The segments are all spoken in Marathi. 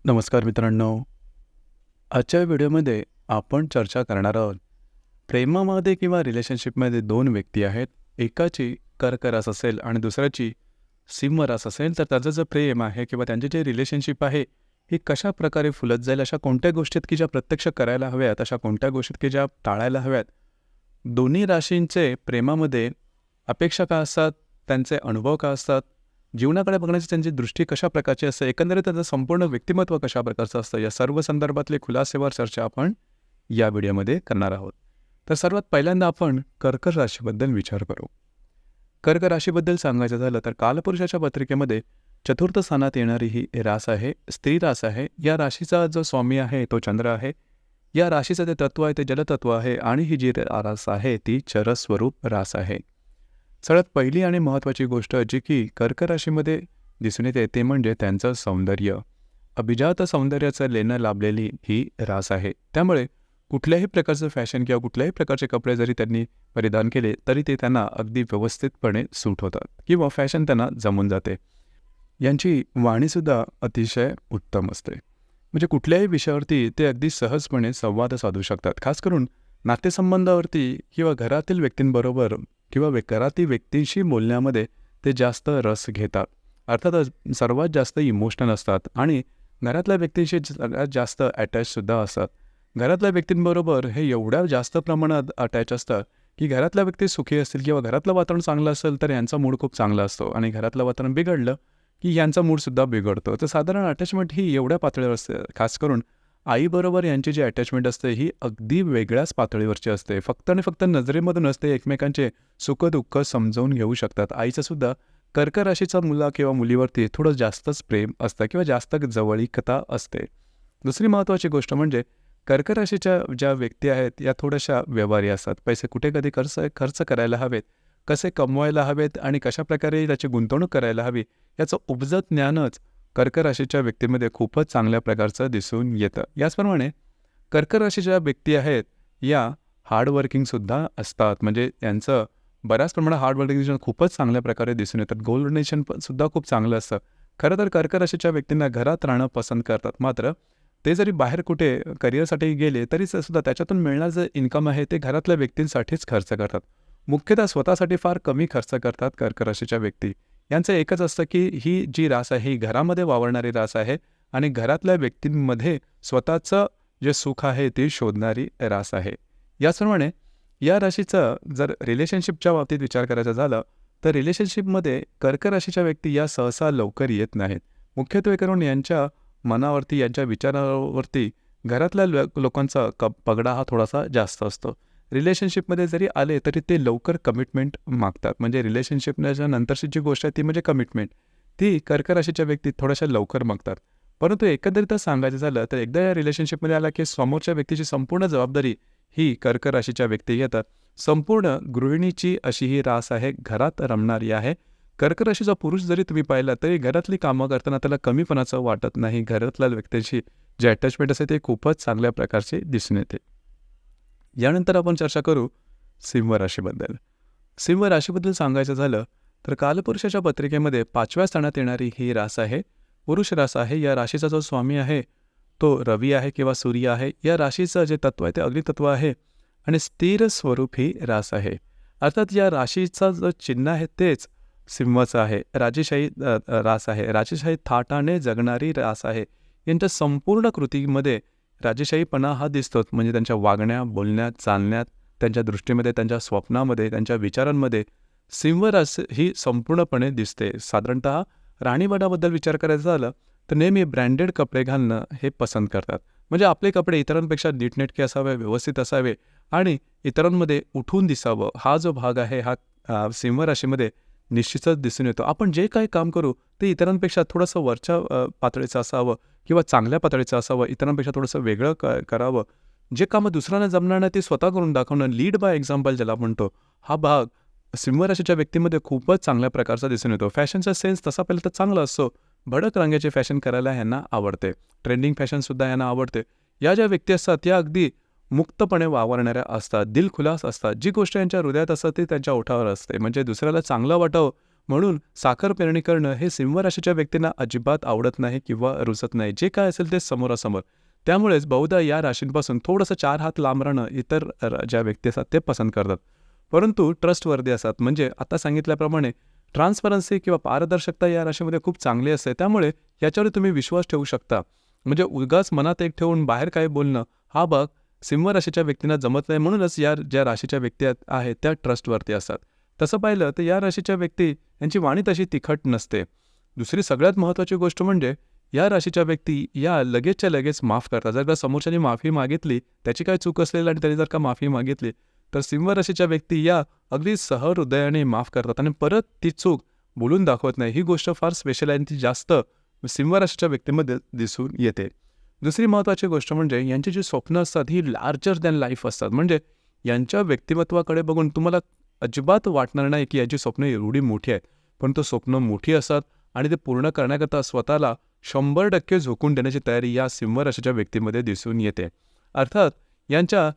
नमस्कार मित्रांनो. आजच्या व्हिडिओमध्ये आपण चर्चा करणार आहोत. प्रेमामध्ये किंवा रिलेशनशिपमध्ये 2 व्यक्ती आहेत. एकाची कर्क रास असेल आणि दुसऱ्याची सिंह रास असेल, तर त्याचं जे प्रेम आहे किंवा त्यांची जे रिलेशनशिप आहे, ही कशाप्रकारे फुलत जाईल, अशा कोणत्या गोष्टीत की ज्या प्रत्यक्ष करायला हव्यात, अशा कोणत्या गोष्टीत की ज्या टाळायला हव्यात. दोन्ही राशींचे प्रेमामध्ये अपेक्षा का असतात, त्यांचे अनुभव का असतात, जीवनाकडे बघण्याची त्यांची दृष्टी कशा प्रकारची असते, एकंदरीत त्यांचं संपूर्ण व्यक्तिमत्व कशा प्रकारचं असतं, या सर्व संदर्भातले खुलासेवर चर्चा आपण या व्हिडिओमध्ये करणार आहोत. तर सर्वात पहिल्यांदा आपण कर्क राशीबद्दल विचार करू. कर्क राशीबद्दल सांगायचं झालं तर कालपुरुषाच्या पत्रिकेमध्ये चतुर्थ स्थानात येणारी ही रास आहे, स्त्री रास आहे. या राशीचा जो स्वामी आहे तो चंद्र आहे. या राशीचं जे तत्व आहे ते जलतत्व आहे आणि ही जी रास आहे ती चरस्वरूप रास आहे. सगळ्यात पहिली आणि महत्त्वाची गोष्ट जी की कर्क राशीमध्ये दिसून येते ते म्हणजे त्यांचं सौंदर्य. अभिजात सौंदर्याचं लेणं लाभलेली ही रास आहे. त्यामुळे कुठल्याही प्रकारचं फॅशन किंवा कुठल्याही प्रकारचे कपडे जरी त्यांनी परिधान केले तरी ते त्यांना अगदी व्यवस्थितपणे सूट होतात किंवा फॅशन त्यांना जमून जाते. यांची वाणीसुद्धा अतिशय उत्तम असते. म्हणजे कुठल्याही विषयावरती ते अगदी सहजपणे संवाद साधू शकतात. खास करून नातेसंबंधावरती किंवा घरातील व्यक्तींबरोबर किंवा घरातील व्यक्तींशी बोलण्यामध्ये ते जास्त रस घेतात. अर्थातच सर्वात जास्त इमोशनल असतात आणि घरातल्या व्यक्तींशी सगळ्यात जास्त अटॅचसुद्धा असतात. घरातल्या व्यक्तींबरोबर हे एवढ्या जास्त प्रमाणात अटॅच असतात की घरातल्या व्यक्ती सुखी असतील किंवा घरातलं वातावरण चांगलं असेल तर यांचा मूड खूप चांगला असतो आणि घरातलं वातावरण बिघडलं की यांचा मूडसुद्धा बिघडतो. तर साधारण अटॅचमेंट ही एवढ्या पातळीवर असते. खास करून आईबरोबर यांची जी अटॅचमेंट असते ही अगदी वेगळ्याच पातळीवरची असते. फक्त आणि फक्त नजरेमधूनच ते एकमेकांचे सुखदुःख समजावून घेऊ शकतात. आईचंसुद्धा कर्क राशीचा मुला किंवा मुलीवरती थोडं जास्तच प्रेम असतं किंवा जास्त जवळीकता असते. दुसरी महत्त्वाची गोष्ट म्हणजे कर्क राशीच्या ज्या व्यक्ती आहेत या थोड्याशा व्यवहारी असतात. पैसे कुठे कधी खर्च करायला हवेत, कसे कमवायला हवेत आणि कशाप्रकारे त्याची गुंतवणूक करायला हवी, याचं उपजत ज्ञानच कर्क राशीच्या व्यक्तीमध्ये खूपच चांगल्या प्रकारचं दिसून येतं. याचप्रमाणे कर्क राशीच्या व्यक्ती आहेत या हार्डवर्किंगसुद्धा असतात. म्हणजे यांचं बऱ्याच प्रमाणात हार्डवर्किंग खूपच चांगल्या प्रकारे दिसून येतात. गोल डोनेशन पण सुद्धा खूप चांगलं असतं. खरं तर कर्क राशीच्या व्यक्तींना घरात राहणं पसंत करतात. मात्र ते जरी बाहेर कुठे करिअरसाठी गेले तरी सुद्धा त्याच्यातून मिळणारं जे इन्कम आहे ते घरातल्या व्यक्तींसाठीच खर्च करतात. मुख्यतः स्वतःसाठी फार कमी खर्च करतात कर्क राशीच्या व्यक्ती. यांचं एकच असतं की ही जी रास आहे ही घरामध्ये वावरणारी रास आहे आणि घरातल्या व्यक्तींमध्ये स्वतःचं जे सुख आहे ते शोधणारी रास आहे. याचप्रमाणे या राशीचं जर रिलेशनशिपच्या बाबतीत विचार करायचा झाला तर रिलेशनशिपमध्ये कर्क राशीच्या व्यक्ती या सहसा लवकर येत नाहीत. मुख्यत्वे करून यांच्या मनावरती, यांच्या विचारावरती घरातल्या लोकांचा पगडा हा थोडासा जास्त असतो. रिलेशनशिपमध्ये जरी आले तरी ते लवकर कमिटमेंट मागतात. म्हणजे रिलेशनशिपच्या नंतरची जी गोष्ट आहे ती म्हणजे कमिटमेंट. ती कर्क राशीच्या व्यक्ती थोड्याशा लवकर मागतात. परंतु एकंदरीतच सांगायचं झालं तर एकदा या रिलेशनशिपमध्ये आला की समोरच्या व्यक्तीची संपूर्ण जबाबदारी ही कर्क राशीच्या व्यक्ती घेतात. संपूर्ण गृहिणीची अशी ही रास आहे, घरात रमणारी आहे. कर्क राशीचा पुरुष जरी तुम्ही पाहिला तरी घरातली कामं करताना त्याला कमीपणाचं वाटत नाही. घरातल्या व्यक्तींशी जे अटॅचमेंट असते ते खूपच चांगल्या प्रकारचे दिसून येते. यानंतर आपण चर्चा करू सिंह राशीबद्दल. सिंह राशीबद्दल सांगायचं झालं तर कालपुरुषाच्या पत्रिकेमध्ये 5व्या स्थानात येणारी ही रास आहे, पुरुष रास आहे. या राशीचा जो स्वामी आहे तो रवी आहे किंवा सूर्य आहे. या राशीचं जे तत्व आहे ते अग्नितत्व आहे आणि स्थिर स्वरूप ही रास आहे. अर्थात या राशीचं जो चिन्ह आहे तेच सिंहाचं आहे. राजेशाही रास आहे. राजेशाही थाटाने जगणारी रास आहे. यांच्या संपूर्ण कृतीमध्ये राजेशाहीपणा हा दिसतोच. म्हणजे त्यांच्या वागण्यात, बोलण्यात, चालण्यात, त्यांच्या दृष्टीमध्ये, त्यांच्या स्वप्नामध्ये, त्यांच्या विचारांमध्ये सिंह रास ही संपूर्णपणे दिसते. साधारणतः राणीपणाबद्दल विचार करायचा झाला तर नेहमी ब्रँडेड कपडे घालणं हे पसंत करतात. म्हणजे आपले कपडे इतरांपेक्षा नीटनेटके असावे, व्यवस्थित असावे आणि इतरांमध्ये उठून दिसावं. हा जो भाग आहे हा सिंह राशीमध्ये निश्चितच दिसून येतो. आपण जे काही काम करू ते इतरांपेक्षा थोडंसं वरच्या पातळीचं असावं किंवा चांगल्या पातळीचं असावं, इतरांपेक्षा थोडंसं वेगळं करावं. जे कामं दुसऱ्यांना जमणार नाही ते स्वतः करून दाखवणं, लीड बाय एक्झाम्पल ज्याला म्हणतो, हा भाग सिंह राशीच्या व्यक्तीमध्ये खूपच चांगल्या प्रकारचा दिसून येतो. फॅशनचा सेन्स तसा पहिला तर चांगला असतो. भडक रंगाचे फॅशन करायला ह्यांना आवडते. ट्रेंडिंग फॅशनसुद्धा यांना आवडते. या ज्या व्यक्ती असतात त्या अगदी मुक्तपणे वावरणाऱ्या असतात, दिलखुलास असतात. जी गोष्ट यांच्या हृदयात असते ती त्यांच्या ओठावर असते. म्हणजे दुसऱ्याला चांगलं वाटावं म्हणून साखर पेरणी करणं हे सिंह राशीच्या व्यक्तींना अजिबात आवडत नाही किंवा रुचत नाही. जे काय असेल ते समोरासमोर. त्यामुळेच बहुधा या राशींपासून थोडंसं 4 हात लांब राहणं इतर ज्या व्यक्ती असतात ते पसंत करतात. परंतु ट्रस्टवर्दी असतात. म्हणजे आता सांगितल्याप्रमाणे ट्रान्सपरन्सी किंवा पारदर्शकता या राशीमध्ये खूप चांगली असते. त्यामुळे याच्यावर तुम्ही विश्वास ठेवू शकता. म्हणजे उगाच मनात एक ठेवून बाहेर काय बोलणं हा भाग सिंह राशीच्या व्यक्तींना जमत नाही. म्हणूनच या ज्या राशीच्या व्यक्ती आहेत त्या ट्रस्टवरती असतात. तसं पाहिलं तर या राशीच्या व्यक्ती यांची वाणी तशी तिखट नसते. दुसरी सगळ्यात महत्त्वाची गोष्ट म्हणजे या राशीच्या व्यक्ती या लगेचच्या लगेच माफ करतात. जर का समोरच्याने माफी मागितली, त्याची काय चूक असेल आणि त्याने जर का माफी मागितली, तर सिंह राशीच्या व्यक्ती या अगदी सहृदयाने माफ करतात आणि परत ती चूक बोलून दाखवत नाही. ही गोष्ट फार स्पेशल आहे आणि ती जास्त सिंह राशीच्या व्यक्तीमध्ये दिसून येते. दुसरी महत्त्वाची गोष्ट म्हणजे यांची जी स्वप्न असतात ही लार्जर दॅन लाईफ असतात. म्हणजे यांच्या व्यक्तिमत्वाकडे बघून तुम्हाला अजिबात वाटणार नाही की याची स्वप्न एवढी मोठी आहेत. पण तो स्वप्न मोठी असतात आणि ते पूर्ण करण्याकरता स्वतःला 100% झोकून देण्याची तयारी या सिंह राशीच्या व्यक्तीमध्ये दिसून येते. अर्थात यांच्या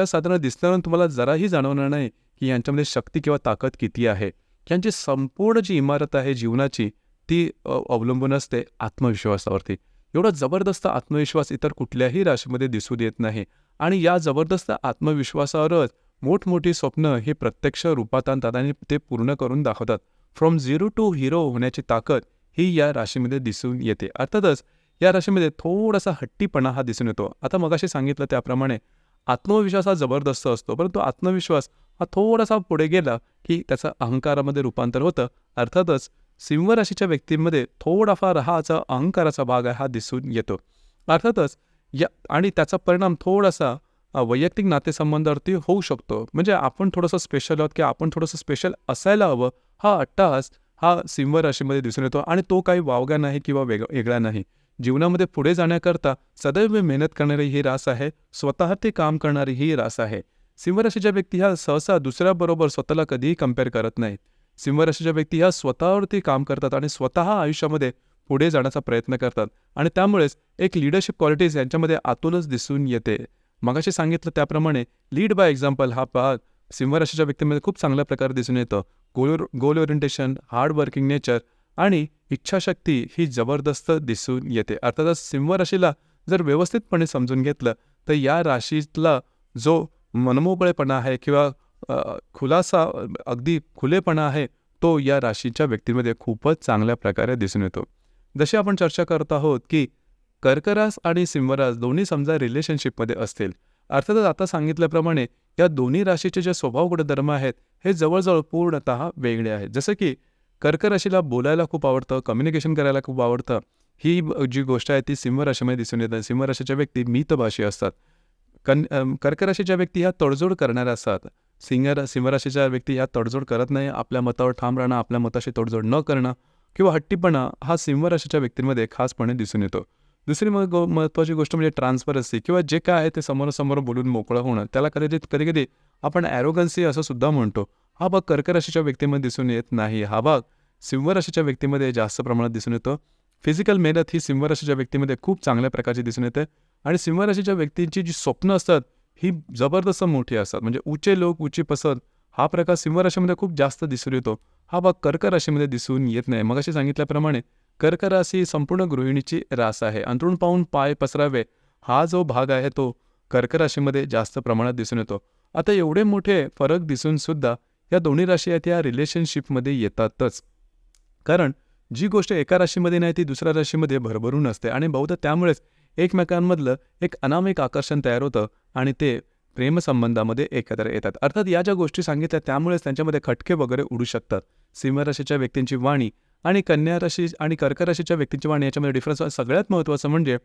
साधारण दिसण्यावरून तुम्हाला जराही जाणवणार नाही की यांच्यामध्ये शक्ती किंवा ताकद किती आहे. यांची संपूर्ण जी इमारत आहे जीवनाची ती अवलंबून असते आत्मविश्वासावरती. एवढा जबरदस्त आत्मविश्वास इतर कुठल्याही राशीमध्ये दिसून येत नाही आणि या जबरदस्त आत्मविश्वासावरच मोठमोठी स्वप्न हे प्रत्यक्ष रूपात आणतात आणि ते पूर्ण करून दाखवतात. फ्रॉम झिरो टू हिरो होण्याची ताकद ही या राशीमध्ये दिसून येते. अर्थातच या राशीमध्ये थोडासा हट्टीपणा हा दिसून येतो. आता मगाशी सांगितलं त्याप्रमाणे आत्मविश्वास हा जबरदस्त असतो, परंतु आत्मविश्वास हा थोडासा पुढे गेला की त्याचा अहंकारामध्ये रूपांतर होतं. अर्थातच सिंह राशीच्या व्यक्तींमध्ये थोडाफार हा अहंकाराचा भाग आहे हा दिसून येतो. अर्थातच आणि त्याचा परिणाम थोडासा वैयक्तिक नातेसंबंधावरती होऊ शकतो. म्हणजे आपण थोडंसं स्पेशल आहोत की आपण थोडंसं स्पेशल असायला हवं हा अट्टहास हा सिंह राशीमध्ये दिसून येतो आणि तो काही वावगा नाही किंवा वेगळा नाही. जीवनामध्ये पुढे जाण्याकरता सदैव मेहनत करणारी ही रास आहे. स्वतः ते काम करणारी ही रास आहे. सिंह राशीच्या व्यक्ती ह्या सहसा दुसऱ्याबरोबर स्वतःला कधीही कम्पेअर करत नाहीत. सिंह राशीच्या व्यक्ती ह्या स्वतःवरती काम करतात आणि स्वतः आयुष्यामध्ये पुढे जाण्याचा प्रयत्न करतात आणि त्यामुळेच एक लीडरशिप क्वालिटीज यांच्यामध्ये आतूनच दिसून येते. मगाशी सांगितलं त्याप्रमाणे लीड बाय एक्झाम्पल हा भाग सिंह राशीच्या व्यक्तीमध्ये खूप चांगल्या प्रकारे दिसून येतं. गोल ओरिएंटेशन, हार्ड वर्किंग नेचर आणि इच्छाशक्ती ही जबरदस्त दिसून येते. अर्थातच सिंह राशीला जर व्यवस्थितपणे समजून घेतलं तर या राशीतला जो मनमोकळेपणा आहे किंवा खुलासा अगदी खुलेपणा आहे तो या राशीच्या व्यक्तीमध्ये खूपच चांगल्या प्रकारे दिसून येतो. जशी आपण चर्चा करत आहोत की कर्करास आणि सिंहरास दोन्ही समजा रिलेशनशिपमध्ये असतील. अर्थातच आता सांगितल्याप्रमाणे या दोन्ही राशीचे जे स्वभाव गुणधर्म आहेत हे जवळजवळ पूर्णतः वेगळे आहेत. जसं की कर्क राशीला बोलायला खूप आवडतं, कम्युनिकेशन करायला खूप आवडतं. ही जी गोष्ट आहे ती सिंह राशीमध्ये दिसून येते. सिंह राशीच्या व्यक्ती मितभाषी असतात. कर्क राशीच्या व्यक्ती ह्या तडजोड करणाऱ्या असतात. सिंह राशीच्या व्यक्ती ह्या तडजोड करत नाही. आपल्या मतावर ठाम राहणं, आपल्या मताशी तडजोड न करणं किंवा हट्टीपणा हा सिंह राशीच्या व्यक्तींमध्ये खासपणे दिसून येतो. दुसरी महत्त्वाची गोष्ट म्हणजे ट्रान्सपरन्सी किंवा जे काय आहे ते समोरासमोर बोलून मोकळं होणं. त्याला कधी आपण ॲरोगन्सी असं सुद्धा म्हणतो. हा भाग कर्क राशीच्या व्यक्तीमध्ये दिसून येत नाही. हा भाग सिंह राशीच्या व्यक्तीमध्ये जास्त प्रमाणात दिसून येतो. फिजिकल मेहनत ही सिंह राशीच्या व्यक्तीमध्ये खूप चांगल्या प्रकारची दिसून येते आणि सिंह राशीच्या व्यक्तींची जी स्वप्न असतात ही जबरदस्त मोठी असतात. म्हणजे उचे लोक उची पसंत हा प्रकार सिंह राशीमध्ये खूप जास्त दिसून येतो. हा भाग कर्क राशीमध्ये दिसून येत नाही. मगाशी सांगितल्याप्रमाणे कर्क राशी संपूर्ण गृहिणीची रास आहे. अंथरूण पाहून पाय पसरावे हा जो भाग आहे तो कर्क राशीमध्ये जास्त प्रमाणात दिसून येतो. आता एवढे मोठे फरक दिसून सुद्धा या दोन्ही राशी आहेत या रिलेशनशिपमध्ये येतातच. कारण जी गोष्ट एका राशीमध्ये नाही ती दुसऱ्या राशीमध्ये भरभरून असते आणि बहुधा त्यामुळेच एकमेकांमधलं एक अनामिक आकर्षण तयार होतं आणि ते प्रेमसंबंधामध्ये एकत्र येतात. अर्थात या ज्या गोष्टी सांगितल्या त्यामुळेच त्यांच्यामध्ये खटके वगैरे उडू शकतात. सिंह राशीच्या व्यक्तींची वाणी आणि कन्या राशी आणि कर्क राशीच्या व्यक्तींची वाणी याच्यामध्ये डिफरन्स सगळ्यात महत्त्वाचं म्हणजे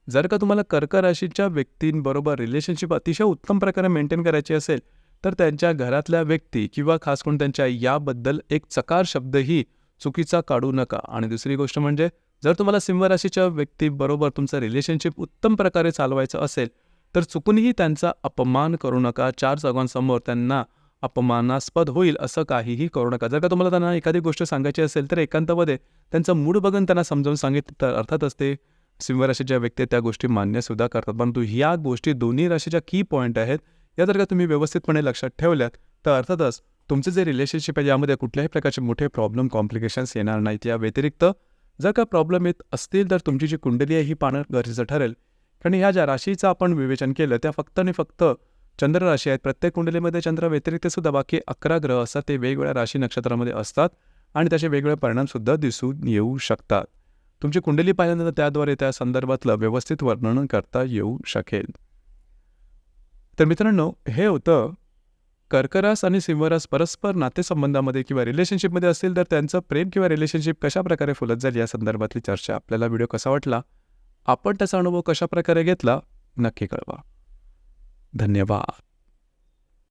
जर का तुम्हाला कर्क राशीच्या व्यक्तींबरोबर रिलेशनशिप अतिशय उत्तम प्रकारे मेंटेन करायची असेल तर त्यांच्या घरातल्या व्यक्ती किंवा खास करून त्यांच्या याबद्दल एक चकार शब्दही चुकीचा काढू नका. आणि दुसरी गोष्ट म्हणजे जर तुम्हाला सिंह राशीच्या व्यक्तीबरोबर तुमचं रिलेशनशिप उत्तम प्रकारे चालवायचं असेल तर चुकूनही त्यांचा अपमान करू नका. 4 चौघांसमोर त्यांना अपमानास्पद होईल असं काहीही करू नका. जर का तुम्हाला त्यांना एखादी गोष्ट सांगायची असेल तर एकांतामध्ये त्यांचा मूड बघून त्यांना समजावून सांगितलं तर अर्थातच ते सिंह राशीच्या व्यक्ती त्या गोष्टी मान्यसुद्धा करतात. परंतु ह्या गोष्टी दोन्ही राशीच्या की पॉईंट आहेत या जर का तुम्ही व्यवस्थितपणे लक्षात ठेवल्यात तर अर्थातच तुमचं जे रिलेशनशिप आहे यामध्ये कुठल्याही प्रकारचे मोठे प्रॉब्लेम कॉम्प्लिकेशन्स येणार नाहीत. या व्यतिरिक्त जर का प्रॉब्लेम येत असतील तर तुमची जी कुंडली आहे ही पाहणं गरजेचं ठरेल. कारण ह्या ज्या राशीचं आपण विवेचन केलं त्या फक्त आणि फक्त चंद्र राशी आहेत. प्रत्येक कुंडलीमध्ये चंद्र व्यतिरिक्त सुद्धा बाकी 11 ग्रह असतात, ते वेगवेगळ्या राशी नक्षत्रामध्ये असतात आणि त्याचे वेगवेगळे परिणामसुद्धा दिसून येऊ शकतात. तुमची कुंडली पाहिल्यानंतर त्याद्वारे त्या संदर्भातलं व्यवस्थित वर्णन करता येऊ शकेल. तर मित्रांनो, हे होतं कर्क रास आणि सिंह रास परस्पर नातेसंबंधामध्ये किंवा रिलेशनशिपमध्ये असतील तर त्यांचं प्रेम किंवा रिलेशनशिप कशाप्रकारे फुलत जाईल या संदर्भातली चर्चा. आपल्याला व्हिडिओ कसा वाटला, आपण त्याचा अनुभव कशाप्रकारे घेतला, नक्की कळवा. धन्यवाद.